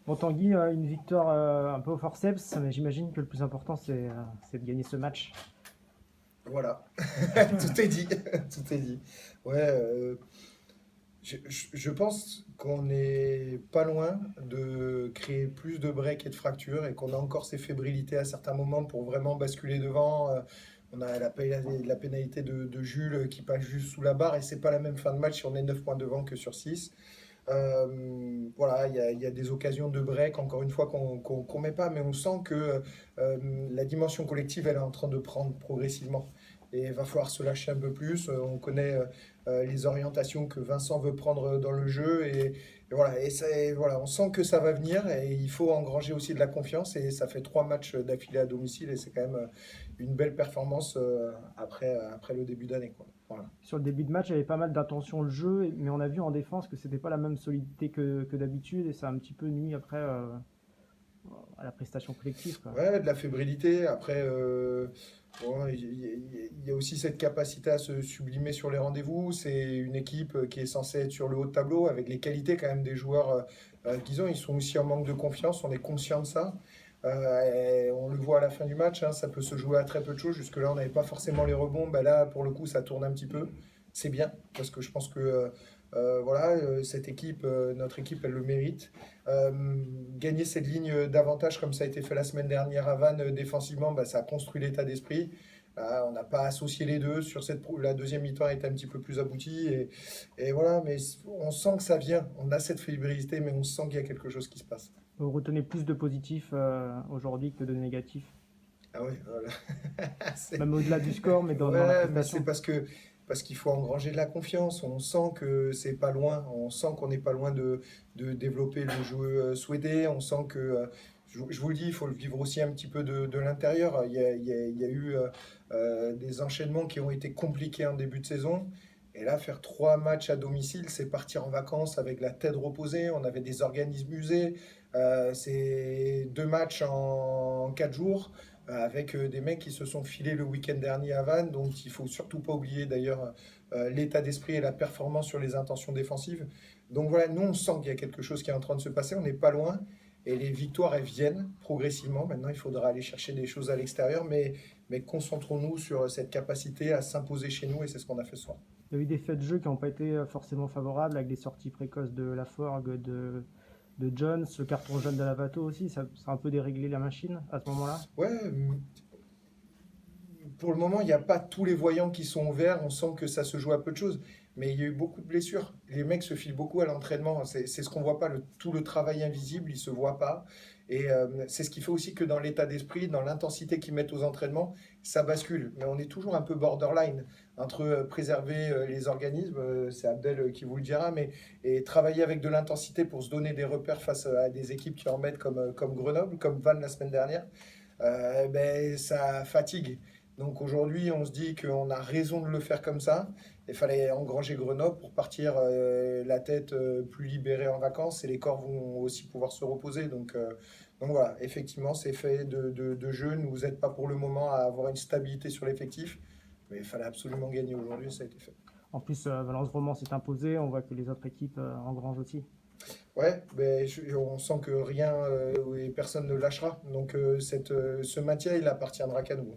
Bon, Tanguy, une victoire un peu au forceps, mais j'imagine que le plus important, c'est de gagner ce match. Voilà, tout est dit, tout est dit. Ouais, je pense qu'on n'est pas loin de créer plus de breaks et de fractures et qu'on a encore ces fébrilités à certains moments pour vraiment basculer devant. On a la pénalité de Jules qui passe juste sous la barre et c'est pas la même fin de match si on est 9 points devant que sur 6. Voilà, il y a des occasions de break, encore une fois, qu'on met pas, mais on sent que la dimension collective, elle est en train de prendre progressivement. Et il va falloir se lâcher un peu plus. On connaît les orientations que Vincent veut prendre dans le jeu. Et voilà, voilà, on sent que ça va venir et il faut engranger aussi de la confiance. Et ça fait 3 matchs d'affilée à domicile et c'est quand même une belle performance après le début d'année, quoi. Voilà. Sur le début de match, il y avait pas mal d'attention le jeu, mais on a vu en défense que c'était pas la même solidité que d'habitude, et ça a un petit peu nuit après à la prestation collective, quoi. Ouais, de la fébrilité. Après, bon, il y a aussi cette capacité à se sublimer sur les rendez-vous. C'est une équipe qui est censée être sur le haut de tableau avec les qualités quand même des joueurs qu'ils ont. Ils sont aussi en manque de confiance. On est conscient de ça. Et on le voit à la fin du match, hein, ça peut se jouer à très peu de choses. Jusque-là, on n'avait pas forcément les rebonds. Ben là, pour le coup, ça tourne un petit peu. C'est bien parce que je pense que voilà, cette équipe, notre équipe, elle le mérite. Euh, Gagner cette ligne d'avantage comme ça a été fait la semaine dernière à Vannes défensivement, bah, ça a construit l'état d'esprit. On n'a pas associé les deux. La deuxième mi-temps est un petit peu plus aboutie. Et voilà, mais on sent que ça vient. On a cette fébrilité, mais on sent qu'il y a quelque chose qui se passe. Vous retenez plus de positifs aujourd'hui que de négatifs, Ah ouais, voilà. C'est- même au-delà du score, mais dans la Ouais, mais c'est prestation. parce qu'il faut engranger de la confiance. On sent que c'est pas loin. On sent qu'on n'est pas loin de développer le jeu souhaité. On sent que, je vous le dis, il faut le vivre aussi un petit peu de l'intérieur. Il y a eu des enchaînements qui ont été compliqués en début de saison. Et là, faire 3 matchs à domicile, c'est partir en vacances avec la tête reposée. On avait des organismes usés. C'est 2 matchs en 4 jours avec des mecs qui se sont filés le week-end dernier à Vannes. Donc il faut surtout pas oublier d'ailleurs l'état d'esprit et la performance sur les intentions défensives. Donc voilà, nous on sent qu'il y a quelque chose qui est en train de se passer, on n'est pas loin. Et les victoires, elles viennent progressivement. Maintenant, il faudra aller chercher des choses à l'extérieur, mais concentrons-nous sur cette capacité à s'imposer chez nous, et c'est ce qu'on a fait ce soir. Il y a eu des faits de jeu qui n'ont pas été forcément favorables, avec des sorties précoces de Laforgue, de Jones, le carton jaune de Lavato aussi, ça a un peu déréglé la machine à ce moment-là. Ouais, pour le moment, il n'y a pas tous les voyants qui sont ouverts. On sent que ça se joue à peu de choses. Mais il y a eu beaucoup de blessures. Les mecs se filent beaucoup à l'entraînement. C'est ce qu'on voit pas. Tout le travail invisible, il se voit pas. Et c'est ce qui fait aussi que dans l'état d'esprit, dans l'intensité qu'ils mettent aux entraînements, ça bascule. Mais on est toujours un peu borderline entre préserver les organismes, c'est Abdel qui vous le dira, mais et travailler avec de l'intensité pour se donner des repères face à des équipes qui en mettent comme Grenoble, comme Vannes la semaine dernière. Ben, ça fatigue. Donc aujourd'hui, on se dit qu'on a raison de le faire comme ça. Il fallait engranger Grenoble pour partir la tête plus libérée en vacances et les corps vont aussi pouvoir se reposer. Donc voilà, effectivement, ces faits de jeu ne nous aident pas pour le moment à avoir une stabilité sur l'effectif. Mais il fallait absolument gagner aujourd'hui, ça a été fait. En plus, Valence Roman s'est imposé, on voit que les autres équipes engrangent aussi. Ouais, ben, on sent que rien et personne ne lâchera. Donc ce maintien, il appartiendra qu'à nous.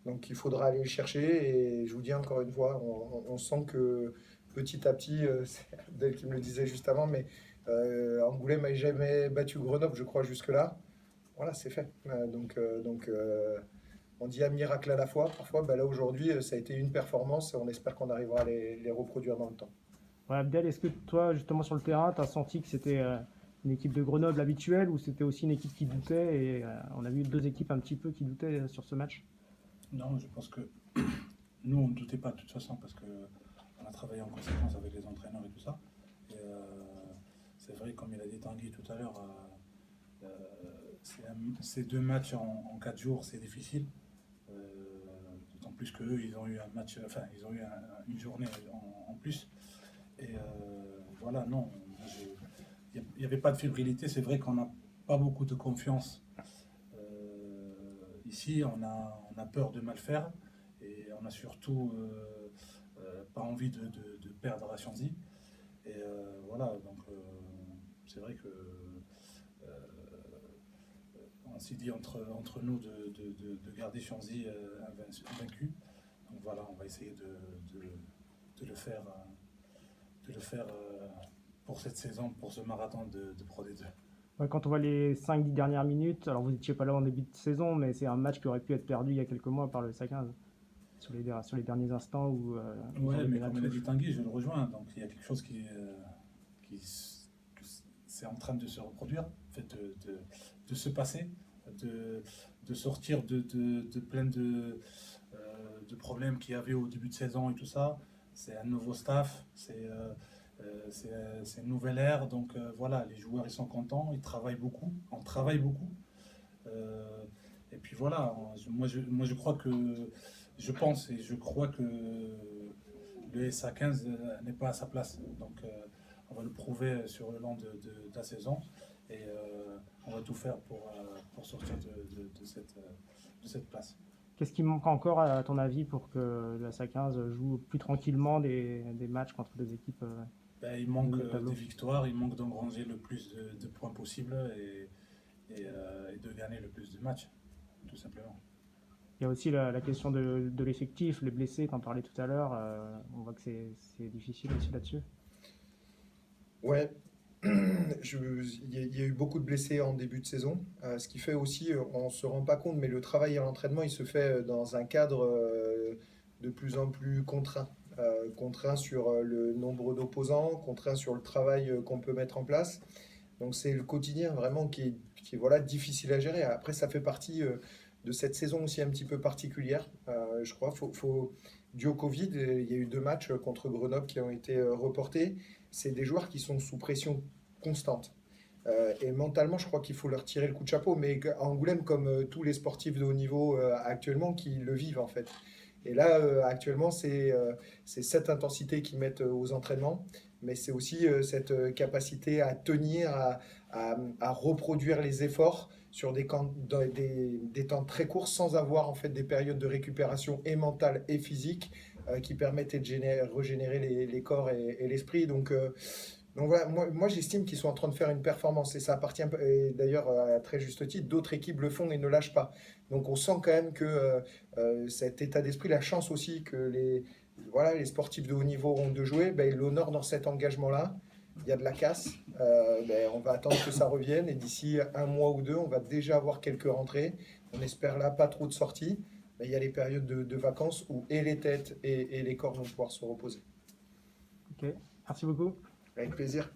Donc il faudra aller le chercher. Et je vous dis encore une fois, on sent que petit à petit, c'est Abdel qui me le disait juste avant, mais Angoulême n'a jamais battu Grenoble, je crois, jusque-là. Voilà, c'est fait. On dit un miracle à la fois. Parfois, ben là aujourd'hui, ça a été une performance et on espère qu'on arrivera à les reproduire dans le temps. Ouais, Abdel, est-ce que toi, justement sur le terrain, tu as senti que c'était une équipe de Grenoble habituelle ou c'était aussi une équipe qui doutait et on a vu deux équipes un petit peu qui doutaient sur ce match? Non, je pense que nous, on ne doutait pas de toute façon parce qu'on a travaillé en conséquence avec les entraîneurs et tout ça. Et c'est vrai, comme il a dit Tanguy tout à l'heure, ces 2 matchs en 4 jours, c'est difficile. Euh, D'autant plus qu'eux, ils ont eu un match, enfin, ils ont eu une journée en plus. Et voilà, non, il n'y avait pas de fébrilité. C'est vrai qu'on n'a pas beaucoup de confiance ici. On a peur de mal faire et on a surtout pas envie de perdre la Chanzy. Et voilà, donc c'est vrai que ainsi dit entre nous de garder Chanzy invaincu. Donc voilà, on va essayer de le faire pour cette saison, pour ce marathon de Pro D2. Ouais, quand on voit les 5-10 dernières minutes, alors vous n'étiez pas là en début de saison, mais c'est un match qui aurait pu être perdu il y a quelques mois par le SA15 sur les derniers instants où ils ont Ouais, donné mais la comme il a touche. dit Tanguy, je le rejoins. Donc il y a quelque chose qui c'est en train de se reproduire, en fait, de se passer, de sortir de plein de problèmes qu'il y avait au début de saison et tout ça. C'est un nouveau staff, c'est une nouvelle ère. Donc voilà, les joueurs ils sont contents, ils travaillent beaucoup, on travaille beaucoup. Et puis voilà, moi je crois que je pense et je crois que le SA15 n'est pas à sa place. Donc on va le prouver sur le long de la saison et on va tout faire pour sortir de cette place. Qu'est-ce qui manque encore, à ton avis, pour que le SA15 joue plus tranquillement des matchs contre des équipes Il manque au tableau? des victoires, il manque d'engranger le plus de points possible et de gagner le plus de matchs, tout simplement. Il y a aussi la question de l'effectif, les blessés, tu en parlais tout à l'heure. On voit que c'est difficile aussi là-dessus. Ouais, il y a eu beaucoup de blessés en début de saison, ce qui fait aussi, on ne se rend pas compte, mais le travail à l'entraînement, il se fait dans un cadre de plus en plus contraint. Contraint sur le nombre d'opposants, contraint sur le travail qu'on peut mettre en place. Donc c'est le quotidien vraiment qui est, voilà, difficile à gérer. Après, ça fait partie de cette saison aussi un petit peu particulière, je crois. Dû au Covid, il y a eu 2 matchs contre Grenoble qui ont été reportés. C'est des joueurs qui sont sous pression constante. Et mentalement, je crois qu'il faut leur tirer le coup de chapeau. Mais à Angoulême, comme tous les sportifs de haut niveau actuellement, qui le vivent en fait. Et là, actuellement, c'est cette intensité qu'ils mettent aux entraînements, mais c'est aussi cette capacité à tenir, à reproduire les efforts sur des temps très courts sans avoir en fait des périodes de récupération et mentale et physique qui permettaient de régénérer les corps et l'esprit. Donc voilà, moi j'estime qu'ils sont en train de faire une performance et ça appartient, et d'ailleurs à très juste titre, d'autres équipes le font et ne lâchent pas. Donc on sent quand même que cet état d'esprit, la chance aussi que voilà, les sportifs de haut niveau ont de jouer, ben, ils l'honorent dans cet engagement-là. Il y a de la casse, ben, on va attendre que ça revienne et d'ici 1 mois ou 2, on va déjà avoir quelques rentrées. On espère là pas trop de sorties, mais il y a les périodes de vacances où et les têtes et les corps vont pouvoir se reposer. Ok, merci beaucoup. Avec plaisir.